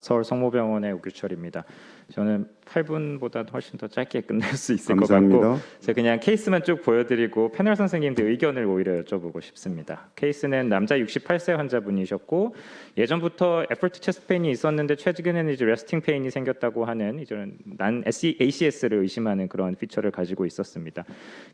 서울 성모병원의 오규철입니다. 저는 8분보다 훨씬 더 짧게 끝낼 수 있을 감사합니다. 것 같고 제가 그냥 케이스만 쭉 보여드리고 패널 선생님들 의견을 오히려 여쭤보고 싶습니다. 케이스는 남자 68세 환자분이셨고 예전부터 애플트 체스트 페인이 있었는데 최근에는 이제 레스팅 페인이 생겼다고 하는 이런 난 ACS를 의심하는 그런 피처를 가지고 있었습니다.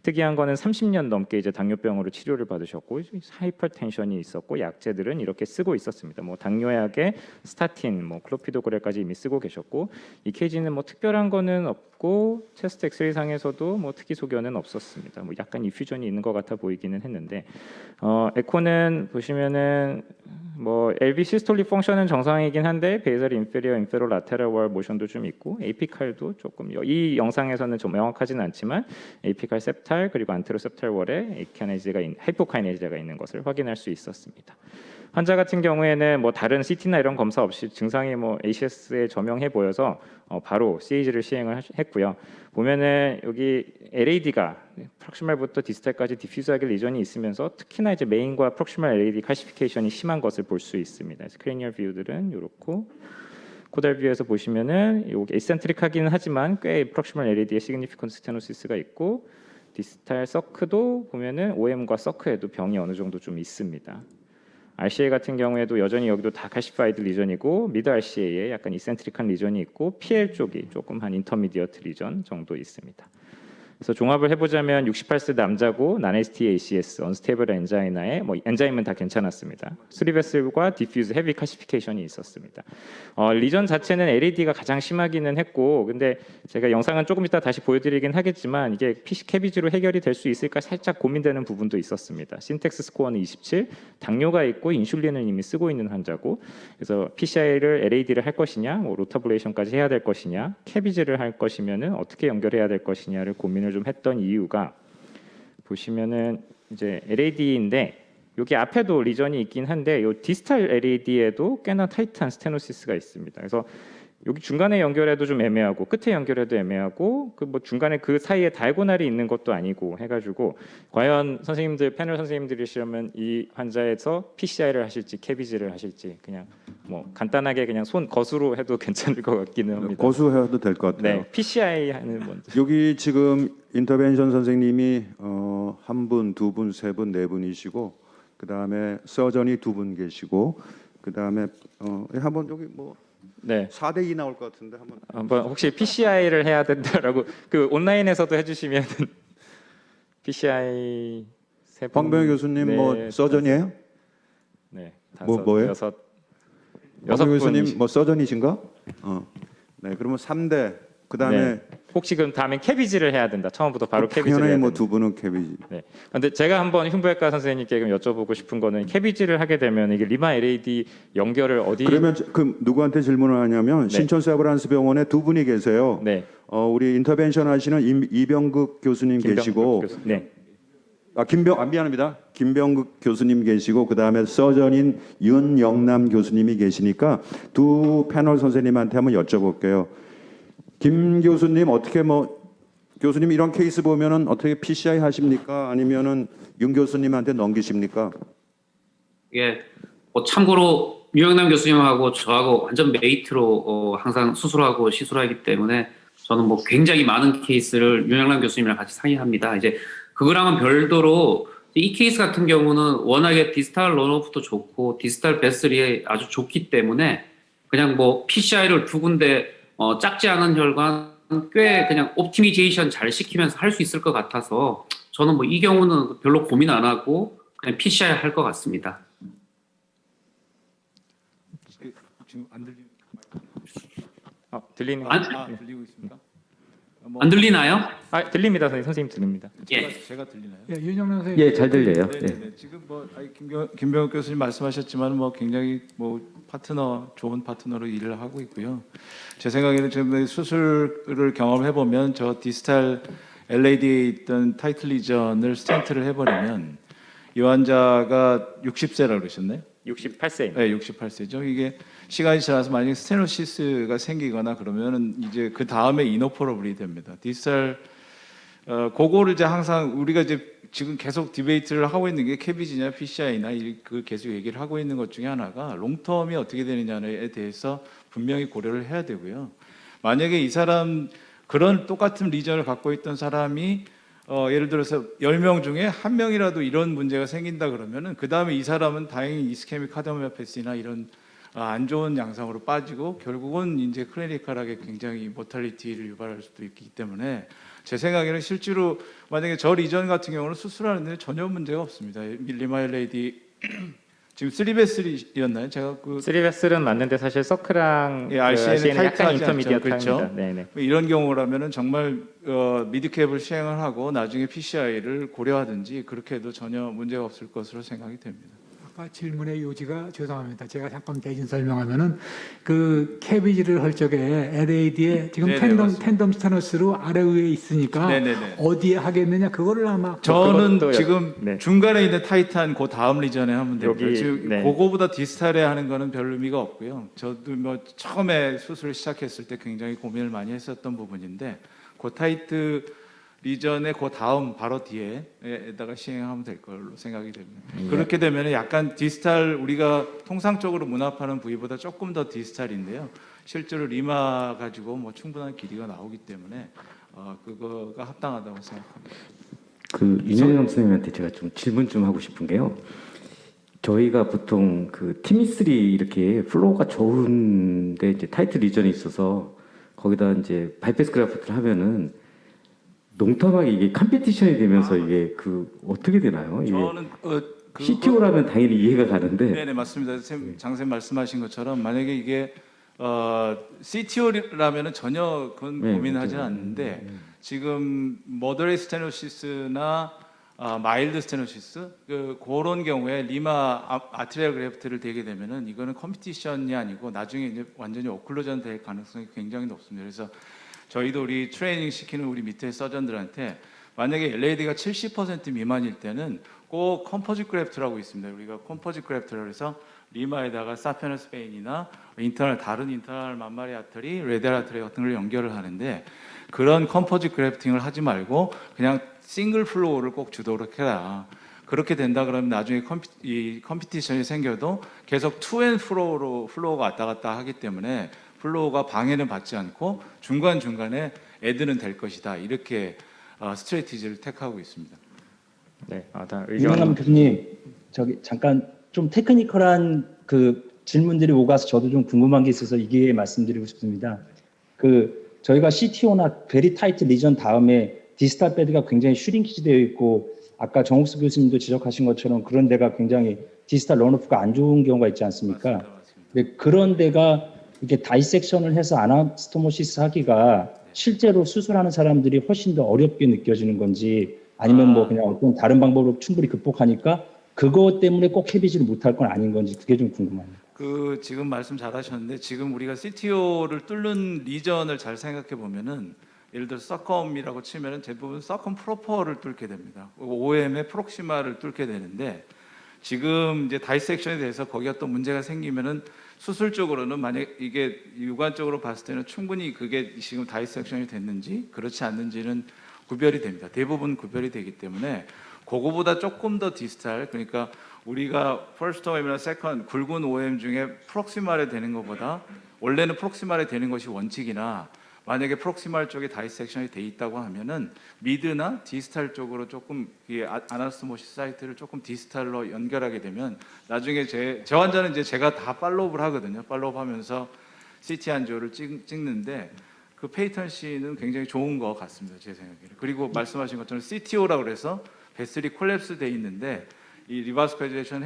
특이한 거는 30년 넘게 이제 당뇨병으로 치료를 받으셨고 하이퍼텐션이 있었고 약제들은 이렇게 쓰고 있었습니다. 뭐 당뇨약에 스타틴, 뭐 클로피도그렐까지 이미 쓰고 계셨고 EKG는 뭐 특별한 거는 없고 체스트 엑스레이 상에서도 뭐 특이 소견은 없었습니다. 뭐 약간 이퓨전이 있는 것 같아 보이기는 했는데 에코는 보시면은 뭐 LV 시스톨릭 펑션은 정상이긴 한데 베이설 인페리어 인페로 라테럴 월 모션도 좀 있고 에이피칼도 조금 이 영상에서는 좀 명확하지는 않지만 에이피칼 septal 그리고 안테로 septal 월에 하이포카이네즈가 있는 것을 확인할 수 있었습니다. 환자 같은 경우에는 뭐 다른 CT나 이런 검사 없이 증상이 뭐 ACS에 저명해 보여서 바로 CAG를 시행을 했고요. 보면은 여기 LAD가 프록시말부터 디스탈까지 디퓨즈하게 리전이 있으면서 특히나 이제 메인과 프록시말 LAD 칼시피케이션이 심한 것을 볼 수 있습니다. 크레니얼 뷰들은 이렇고 코달 뷰에서 보시면은 여기 에센트릭하기는 하지만 꽤 프록시말 LAD에 시그니피컨트 스테노시스가 있고 디스탈 서크도 보면은 OM과 서크에도 병이 어느 정도 좀 있습니다. RCA 같은 경우에도 여전히 여기도 다 칼시파이드 리전이고 미드 RCA에 약간 이센트릭한 리전이 있고 PL 쪽이 조금 한 인터미디어트 리전 정도 있습니다. 그래서 종합을 해보자면 68세 남자고 non-ST ACS, 언스테이블 엔자이나에 뭐 엔자임은 다 괜찮았습니다. 수리베슬과 디퓨즈 헤비 칼시피케이션이 있었습니다. 리전 자체는 LAD가 가장 심하기는 했고, 근데 제가 영상은 조금 이따 다시 보여드리긴 하겠지만 이게 PC 캐비지로 해결이 될 수 있을까 살짝 고민되는 부분도 있었습니다. 신텍스 스코어는 27, 당뇨가 있고 인슐린을 이미 쓰고 있는 환자고, 그래서 PCI를 LAD를 할 것이냐, 뭐 로타블레이션까지 해야 될 것이냐, 캐비지를 할 것이면은 어떻게 연결해야 될 것이냐를 고민을 좀 했던 이유가 보시면은 이제 LAD인데 여기 앞에도 리전이 있긴 한데 요 디스탈 LAD에도 꽤나 타이트한 스테노시스가 있습니다. 그래서 여기 중간에 연결해도 좀 애매하고 끝에 연결해도 애매하고 그 뭐 중간에 그 사이에 다이고날이 있는 것도 아니고 해가지고 과연 선생님들 패널 선생님들이시라면 이 환자에서 PCI를 하실지 캐비지를 하실지 그냥 뭐 간단하게 그냥 손 거수로 해도 괜찮을 것 같기는 합니다. 거수해도 될 것 같아요. 네, PCI 하는 먼저. 여기 지금 인터벤션 선생님이 한 분, 두 분, 세 분, 네 분이시고 그 다음에 서전이 두 분 계시고 그 다음에 한번 여기 뭐 네. 4대 2 나올 것 같은데 한번 혹시 PCI를 해야 된다라고 그 온라인에서도 해주시면 PCI 세 분. 황병희 교수님 네, 뭐 서전이에요? 네, 뭐예요? 여섯 황병희 교수님 분. 뭐 서전이신가? 네, 그러면 3대 그 다음에 네. 혹시 그럼 다음엔 캐비지를 해야 된다. 처음부터 바로 캐비지를 당연히 해야 뭐 된다. 두 분은 캐비지. 네. 근데 제가 한번 흉부외과 선생님께 그럼 여쭤보고 싶은 거는 캐비지를 하게 되면 이게 리마 LAD 연결을 어디? 그러면 그 누구한테 질문을 하냐면 네. 신촌 세브란스 병원에 두 분이 계세요. 네. 우리 인터벤션 하시는 이병극 교수님 계시고 교수. 네. 미안합니다. 김병극 교수님 계시고 그 다음에 서전인 윤영남 교수님이 계시니까 두 패널 선생님한테 한번 여쭤볼게요. 김 교수님 어떻게 뭐 교수님 이런 케이스 보면은 어떻게 PCI 하십니까? 아니면은 윤 교수님한테 넘기십니까? 예, 뭐 참고로 유영남 교수님하고 저하고 완전 메이트로 항상 수술하고 시술하기 때문에 저는 뭐 굉장히 많은 케이스를 유영남 교수님이랑 같이 상의합니다. 이제 그거랑은 별도로 이 케이스 같은 경우는 워낙에 디스탈 런오프도 좋고 디스탈 베슬이 아주 좋기 때문에 그냥 뭐 PCI를 두 군데 작지 않은 혈관 꽤 그냥 옵티미제이션 잘 시키면서 할 수 있을 것 같아서 저는 뭐 이 경우는 별로 고민 안 하고 그냥 PCI 할 것 같습니다. 지금 안 들리? 들리는 들리고 있습니까? 안 들리나요? 들립니다. 선생님 들립니다. 예. 제가 들리나요? 예, 윤영남 선생님. 예, 잘 들려요. 네. 지금 뭐 김병욱 교수님 말씀하셨지만 뭐 굉장히 뭐 좋은 파트너로 일을 하고 있고요. 제 생각에는 지금 수술을 경험해 보면 저 디스탈 LAD에 있던 타이틀 리전을 스텐트를 해버리면 이 환자가 60세라고 그러셨나요? 68세입니다. 네, 68세죠. 이게 시간이 지나서 만약에 스테노시스가 생기거나 그러면은 이제 그 다음에 이노퍼러블이 됩니다. 디스탈 그거를 이제 항상 우리가 이제 지금 계속 디베이트를 하고 있는 게 캐비지냐 PCI나 그 계속 얘기를 하고 있는 것 중에 하나가 롱텀이 어떻게 되느냐에 대해서 분명히 고려를 해야 되고요. 만약에 이 사람 그런 똑같은 리전을 갖고 있던 사람이 예를 들어서 10명 중에 1명이라도 이런 문제가 생긴다 그러면은 그 다음에 이 사람은 다행히 이스케믹 카디오마이오패시나 이런 안 좋은 양상으로 빠지고 결국은 이제 클리니컬하게 굉장히 모탈리티를 유발할 수도 있기 때문에 제 생각에는 실제로 만약에 저 리전 같은 경우는 수술하는 데 전혀 문제가 없습니다. 리마일레이디 지금 3베슬이었나요? 제가 그 3베슬은 맞는데 사실 서크랑 예, 그 RCN은 RCN은 약간 타이트하지 않죠. 인터미디어트합니다. 그렇죠? 네네. 이런 경우라면은 정말 미드캡을 시행을 하고 나중에 PCI를 고려하든지 그렇게 해도 전혀 문제가 없을 것으로 생각이 됩니다. 아까 질문의 요지가 죄송합니다. 제가 잠깐 대신 설명하면은 그 캐비지를 할 적에 LAD에 지금 네네, 맞습니다. 텐덤 스타너스로 아래 위에 있으니까 네네네. 어디에 하겠느냐 그거를 아마 저는 그것도 지금 네. 중간에 있는 타이탄 그 다음 리전에 하면 됩니다. 여기, 지금 네. 그거보다 디스탈에 하는 거는 별 의미가 없고요. 저도 뭐 처음에 수술을 시작했을 때 굉장히 고민을 많이 했었던 부분인데 그 타이트 리전의 그 다음 바로 뒤에다가 시행하면 될 걸로 생각이 됩니다. 그렇게 되면 약간 디스탈 우리가 통상적으로 문합하는 부위보다 조금 더 디스탈인데요. 실제로 리마 가지고 뭐 충분한 길이가 나오기 때문에 그거가 합당하다고 생각합니다. 그 윤영남 선생님한테 제가 좀 질문 좀 하고 싶은 게요. 저희가 보통 그 티미스리 이렇게 플로우가 좋은데 이제 타이트 리전이 있어서 거기다 이제 바이패스 그래프트를 하면은 농담하게 이게 컴피티션이 되면서 이게 그 어떻게 되나요? 이게 저는 CTO라면 당연히 이해가 가는데 네네 맞습니다. 장쌤 말씀하신 것처럼 만약에 이게 CTO라면은 전혀 그건 네, 고민하지 맞아요. 않는데 지금 머더레이 스테노시스나 마일드 스테노시스 그런 경우에 리마 아트리얼 그래프트를 대게 되면은 이거는 컴피티션이 아니고 나중에 이제 완전히 오클루전 될 가능성이 굉장히 높습니다. 그래서 저희도 우리 트레이닝 시키는 우리 밑에 서전들한테 만약에 LAD가 70% 미만일 때는 꼭 컴포짓 그래프트라고 있습니다. 우리가 컴포짓 그래프트라고 해서 리마에다가 사페너스페인이나 다른 인터널 만마리 아터리, 레디얼 아터리 같은 걸 연결을 하는데 그런 컴포짓 그래프팅을 하지 말고 그냥 싱글 플로우를 꼭 주도록 해라. 그렇게 된다 그러면 나중에 컴피티션이 생겨도 계속 투앤 플로우가 왔다 갔다 하기 때문에 플로우가 방해는 받지 않고 중간중간에 애드는 될 것이다. 이렇게 스트레티지를 택하고 있습니다. 네, 다음 윤영남 의견. 교수님, 저기 잠깐 좀 테크니컬한 그 질문들이 오가서 저도 좀 궁금한 게 있어서 이게 말씀드리고 싶습니다. 그 저희가 CTO나 베리 타이트 리전 다음에 디스탈 패드가 굉장히 슈링키지 되어 있고 아까 정옥수 교수님도 지적하신 것처럼 그런 데가 굉장히 디스탈 런오프가 안 좋은 경우가 있지 않습니까? 맞습니다. 근데 그런 데가 이렇게 다이섹션을 해서 아나스토모시스 하기가 실제로 수술하는 사람들이 훨씬 더 어렵게 느껴지는 건지 아니면 뭐 그냥 어떤 다른 방법으로 충분히 극복하니까 그것 때문에 꼭 캐비지를 못할 건 아닌 건지 그게 좀 궁금합니다. 그 지금 말씀 잘하셨는데 지금 우리가 CTO를 뚫는 리전을 잘 생각해 보면은 예를 들어 서컴이라고 치면은 대부분 서컴 프로퍼를 뚫게 됩니다. OM의 프록시마를 뚫게 되는데 지금 이제 다이섹션에 대해서 거기가 또 문제가 생기면은 수술적으로는 만약 이게 육안적으로 봤을 때는 충분히 그게 지금 다이섹션이 됐는지 그렇지 않는지는 구별이 됩니다. 대부분 구별이 되기 때문에 그거보다 조금 더 디스탈 그러니까 우리가 퍼스트 OM이나 세컨 굵은 OM 중에 프록시말에 되는 것보다 원래는 프록시말에 되는 것이 원칙이나 만약에 프록시말 쪽에 다이섹션이 돼 있다고 하면은 미드나 디스탈 쪽으로 조금 이 아나스토모시스 사이트를 조금 디스탈로 연결하게 되면 나중에 제 환자는 이제 제가 다 팔로우를 하거든요. 팔로우 하면서 CT 안조를 찍는데 그 페이턴시는 굉장히 좋은 것 같습니다. 제 생각에는. 그리고 말씀하신 것처럼 CTO라고 그래서 베슬이 콜랩스 돼 있는데 이 리바스컬레이션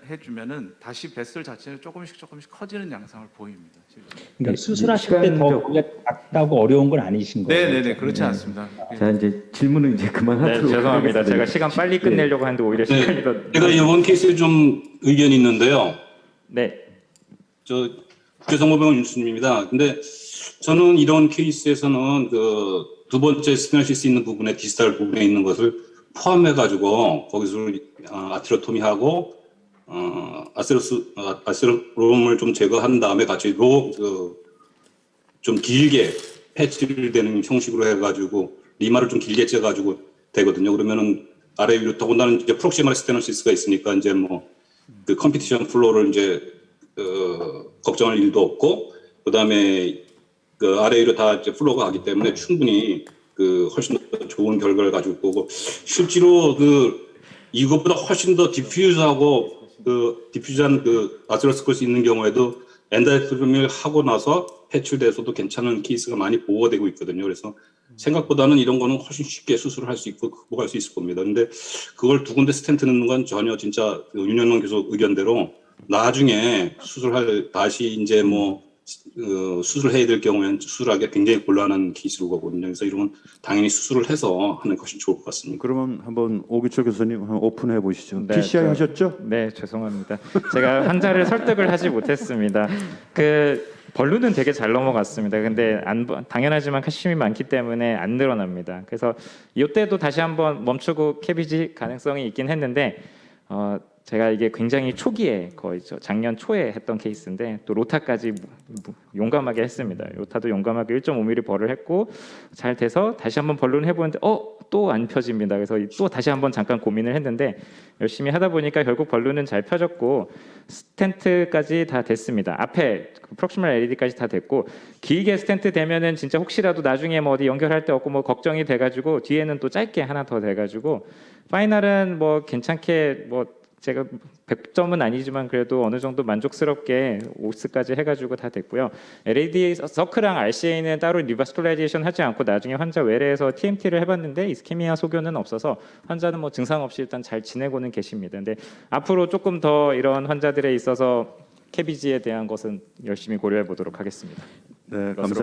해주면은 다시 베슬 자체는 조금씩 커지는 양상을 보입니다. 실제로. 그러니까 수술하실 때 더 그게 작다고 어려운 건 아니신 거예요? 네네네 그렇지 않습니다. 자 이제 질문은 이제 네, 그만하도록 죄송합니다. 하겠습니다. 제가 시간 빨리 끝내려고 하는데 오히려 시간이 더. 제가 이번 케이스에 좀 의견이 있는데요. 네, 저 국제정보병원 윤수님입니다. 근데 저는 이런 케이스에서는 그 두 번째 스테노시스 있는 부분에 디스탈 부분에 있는 것을 포함해가지고 거기서 아트로토미하고 아세로롬을 좀 제거한 다음에 같이 좀 길게 패치를 되는 형식으로 해가지고 리마를 좀 길게 째가지고 되거든요. 그러면은 아래 위로 더군다나 이제 프록시멀 스테노시스가 있으니까 이제 뭐 그 컴피티션 플로우를 이제 걱정할 일도 없고 그다음에 그 RA로 다 이제 플로우가 가기 때문에 충분히 그 훨씬 더 좋은 결과를 가지고 오고 실제로 그 이것보다 훨씬 더 디퓨즈하고 그 디퓨즈한 그 아테로스클로시스 있는 경우에도 엔다이크tom을 하고 나서 해출돼서도 괜찮은 케이스가 많이 보고되고 있거든요. 그래서 생각보다는 이런 거는 훨씬 쉽게 수술을 할 수 있고 극복할 수 있을 겁니다. 근데 그걸 두 군데 스텐트 넣는 건 전혀 진짜 그 윤영만 교수 의견대로 나중에 수술할 다시 이제 뭐 수술해야 될 경우에는 수술하기 굉장히 곤란한 케이스로 가거든요. 그래서 이런 건 당연히 수술을 해서 하는 것이 좋을 것 같습니다. 그러면 한번 오기철 교수님 한번 오픈해 보시죠. 네, TCI 저- 하셨죠? 네, 죄송합니다. 제가 환자를 설득을 하지 못했습니다. 그 벌룬은 되게 잘 넘어갔습니다. 근데 당연하지만 칼슘이 많기 때문에 안 늘어납니다. 그래서 이때도 다시 한번 멈추고 캐비지 가능성이 있긴 했는데 제가 이게 굉장히 초기에 거의 작년 초에 했던 케이스인데 또 로타까지 용감하게 했습니다. 로타도 용감하게 1.5mm 벌을 했고 잘 돼서 다시 한번 벌룬 해보는데 또 안 펴집니다. 그래서 또 다시 한번 잠깐 고민을 했는데 열심히 하다 보니까 결국 벌룬은 잘 펴졌고 스텐트까지 다 됐습니다. 앞에 프록시멀 LED까지 다 됐고 길게 스텐트 되면은 진짜 혹시라도 나중에 뭐 어디 연결할 데 없고 뭐 걱정이 돼가지고 뒤에는 또 짧게 하나 더 돼가지고 파이널은 뭐 괜찮게 뭐 제가 100점은 아니지만 그래도 어느 정도 만족스럽게 오스까지 해가지고 다 됐고요. LED 서크랑 RCA는 따로 리바스쿨라이제이션 하지 않고 나중에 환자 외래에서 TMT를 해봤는데 이스케미아 소견은 없어서 환자는 뭐 증상 없이 일단 잘 지내고는 계십니다. 근데 앞으로 조금 더 이런 환자들에 있어서 캐비지에 대한 것은 열심히 고려해 보도록 하겠습니다. 네, 감사합니다.